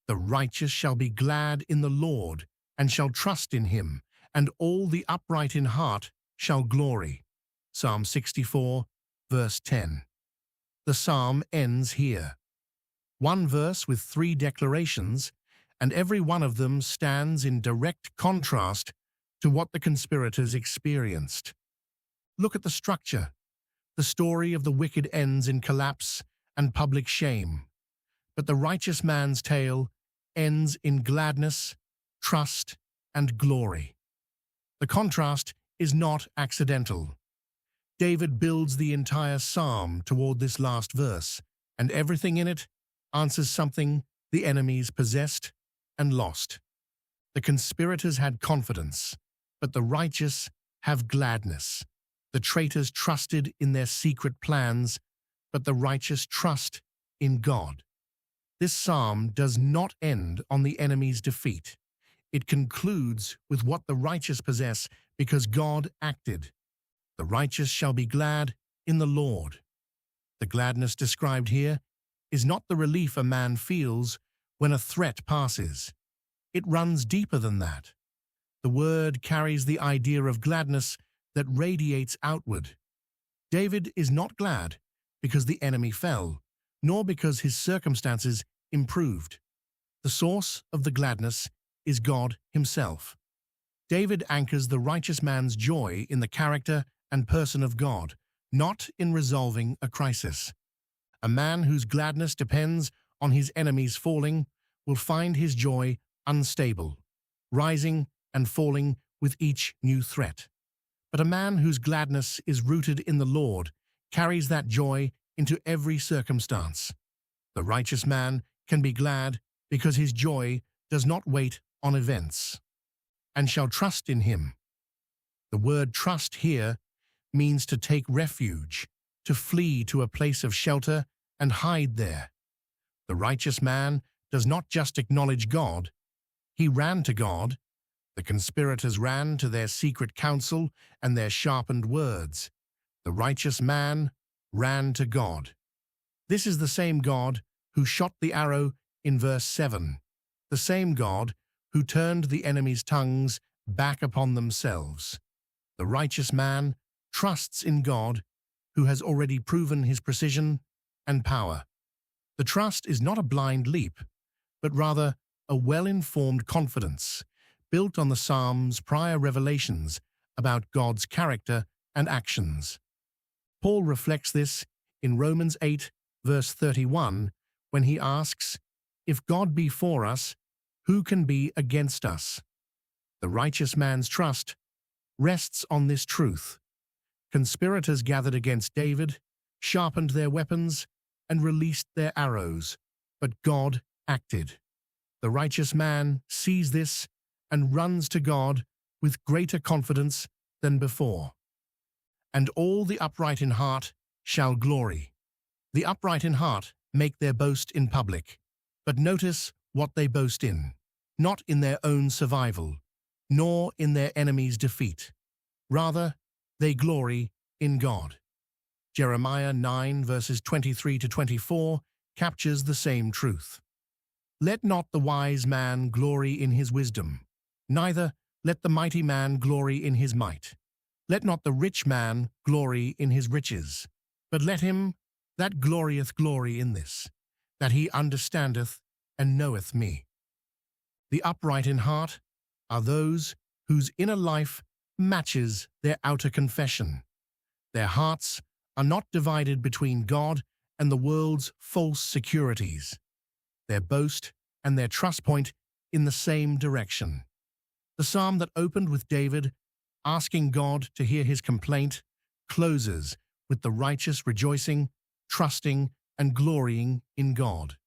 The righteous shall be glad in the Lord, and shall trust in him, and all the upright in heart shall glory. Psalm 64, verse 10. The psalm ends here. One verse with 3 declarations, and every one of them stands in direct contrast to what the conspirators experienced. Look at the structure. The story of the wicked ends in collapse and public shame, but the righteous man's tale ends in gladness, trust, and glory. The contrast is not accidental. David builds the entire psalm toward this last verse, and everything in it answers something the enemies possessed and lost. The conspirators had confidence, but the righteous have gladness. The traitors trusted in their secret plans, but the righteous trust in God. This psalm does not end on the enemy's defeat. It concludes with what the righteous possess because God acted. The righteous shall be glad in the Lord. The gladness described here is not the relief a man feels when a threat passes. It runs deeper than that. The word carries the idea of gladness that radiates outward. David is not glad because the enemy fell, nor because his circumstances improved. The source of the gladness is God himself. David anchors the righteous man's joy in the character and person of God, not in resolving a crisis. A man whose gladness depends on his enemies falling will find his joy unstable, rising and falling with each new threat. But a man whose gladness is rooted in the Lord carries that joy into every circumstance. The righteous man can be glad because his joy does not wait on events, and shall trust in him. The word trust here means to take refuge, to flee to a place of shelter and hide there. The righteous man does not just acknowledge God, he ran to God. The conspirators ran to their secret counsel and their sharpened words. The righteous man ran to God. This is the same God who shot the arrow in verse 7, the same God who turned the enemy's tongues back upon themselves. The righteous man trusts in God, who has already proven his precision and power. The trust is not a blind leap, but rather a well-informed confidence, built on the Psalm's prior revelations about God's character and actions. Paul reflects this in Romans 8, verse 31, when he asks, "If God be for us, who can be against us?" The righteous man's trust rests on this truth. Conspirators gathered against David, sharpened their weapons, and released their arrows, but God acted. The righteous man sees this and runs to God with greater confidence than before. And all the upright in heart shall glory. The upright in heart make their boast in public, but notice what they boast in, not in their own survival, nor in their enemy's defeat. Rather, they glory in God. Jeremiah 9 verses 23 to 24 captures the same truth. Let not the wise man glory in his wisdom, neither let the mighty man glory in his might. Let not the rich man glory in his riches, but let him that glorieth glory in this, that he understandeth and knoweth me. The upright in heart are those whose inner life matches their outer confession. Their hearts are not divided between God and the world's false securities. Their boast and their trust point in the same direction. The psalm that opened with David asking God to hear his complaint closes with the righteous rejoicing, trusting, and glorying in God.